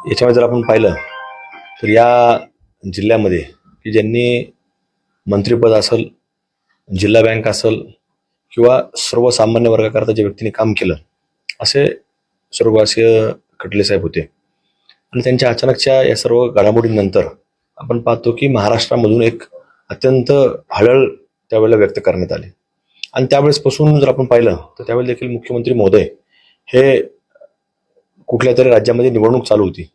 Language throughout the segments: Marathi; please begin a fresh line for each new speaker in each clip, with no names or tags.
याच्यामध्ये जर आपण पाहिलं तर या जिल्ह्यामध्ये की ज्यांनी मंत्रिपद असेल, जिल्हा बँक असेल किंवा सर्वसामान्य वर्गाकरता ज्या व्यक्तीने काम केलं असे स्वर्गवासीय खडले साहेब होते. आणि त्यांच्या अचानकच्या या सर्व घडामोडींनंतर आपण पाहतो की महाराष्ट्रामधून एक अत्यंत हळहळ त्यावेळेला व्यक्त करण्यात आली. आणि त्यावेळेसपासून जर आपण पाहिलं तर त्यावेळेला देखील मुख्यमंत्री महोदय हे कुठल्या तरी राज्यामध्ये निवडणूक चालू होती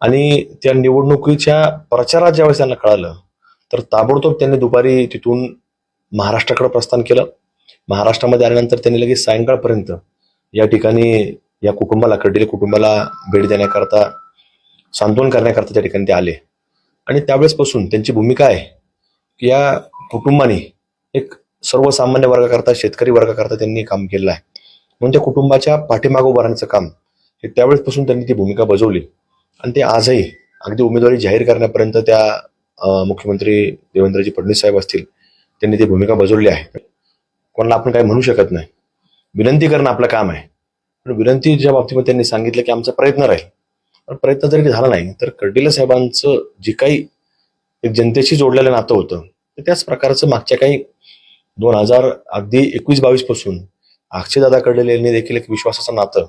आणि त्या निवडणुकीच्या प्रचारात ज्यावेळेस त्यांना कळालं तर ताबडतोब त्यांनी दुपारी तिथून महाराष्ट्राकडे प्रस्थान केलं. महाराष्ट्रामध्ये आल्यानंतर त्यांनी लगेच सायंकाळपर्यंत या ठिकाणी या कुटुंबाला, खडले कुटुंबाला भेट देण्याकरता, सांत्वन करण्याकरता त्या ठिकाणी ते आले. आणि त्यावेळेसपासून त्यांची भूमिका आहे की या कुटुंबाने एक सर्वसामान्य वर्गाकरता, शेतकरी वर्गाकरता त्यांनी काम केलेलं आहे. म्हणून त्या कुटुंबाच्या पाठीमागं उभं राहण्याचं काम हे त्यावेळेसपासून त्यांनी ती भूमिका बजावली. आणि ते आजही अगदी उमेदवारी जाहीर करण्यापर्यंत त्या मुख्यमंत्री देवेंद्रजी फडणवीस साहेब असतील, त्यांनी ती भूमिका बजावली आहे. कोणाला आपण काही म्हणू शकत नाही. विनंती करणं आपलं काम आहे. पण विनंतीच्या बाबतीमध्ये त्यांनी सांगितलं की आमचा प्रयत्न राहील. पण प्रयत्न जरी झाला नाही तर कर्डिले साहेबांचं जे काही एक जनतेशी जोडलेलं नातं होतं तर त्याच प्रकारचं मागच्या काही 2000 अगदी 21-22 पासून अक्षयदादा कर्डिले यांनी देखील एक विश्वासाचं नातं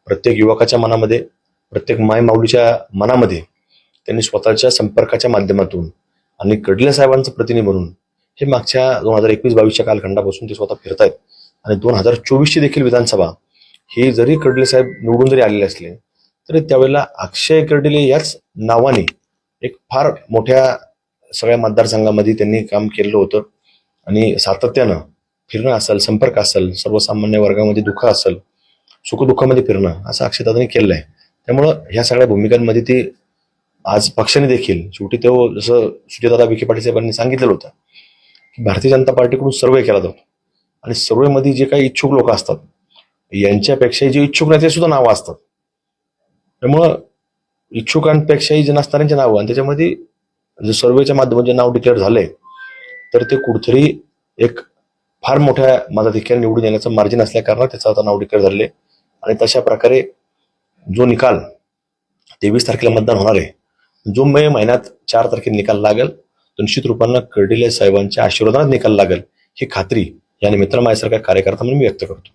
प्रत्येक युवकाच्या मनामध्ये, प्रत्येक माय माऊलीच्या मनामध्ये त्यांनी स्वतःच्या संपर्काच्या माध्यमातून आणि कर्डिले साहेबांचं प्रतिनिधी म्हणून हे मागच्या 2021-22च्या कालखंडापासून ते स्वतः फिरतायत. आणि 2024ची देखील विधानसभा ही जरी कर्डिले साहेब निवडून जरी आलेले असले तरी त्यावेळेला अक्षय कर्डिले याच नावाने एक फार मोठ्या सगळ्या मतदारसंघामध्ये त्यांनी काम केलेलं होतं. आणि सातत्यानं फिरणं असेल, संपर्क असेल, सर्वसामान्य वर्गामध्ये दुःख असेल, सुखदुःखामध्ये फिरणं असं अक्षयदादांनी केलेलं आहे. त्यामुळं ह्या सगळ्या भूमिकांमध्ये ती आज पक्षाने देखील शेवटी तो जसं सुजयदादा विखे पाटील साहेबांनी सांगितलेलं होतं की भारतीय जनता पार्टीकडून सर्वे केला जातो आणि सर्वेमध्ये जे काही इच्छुक लोक असतात यांच्यापेक्षाही जे इच्छुक नाही ते सुद्धा नावं असतात. त्यामुळं इच्छुकांपेक्षाही जे नसणाऱ्यांचे नावं आणि त्याच्यामध्ये जर सर्वेच्या माध्यमातून जे नाव डिक्लेअर झाले तर ते कुठेतरी एक फार मोठ्या मताधिक्याने निवडून येण्याचं मार्जिन असल्या कारणात त्याचं आता नाव डिक्लेअर झाले. आणि तशा प्रकारे जो निकाल 23 तारखेला मतदान होणार आहे, जो मे महिन्यात 4 तारखेला निकाल लागेल तो निश्चित रूपानं कर्डिले साहेबांच्या आशीर्वादात निकाल लागेल ही खात्री या निमित्तानं माझ्यासारख्या कार्यकर्ता म्हणून मी व्यक्त करतो.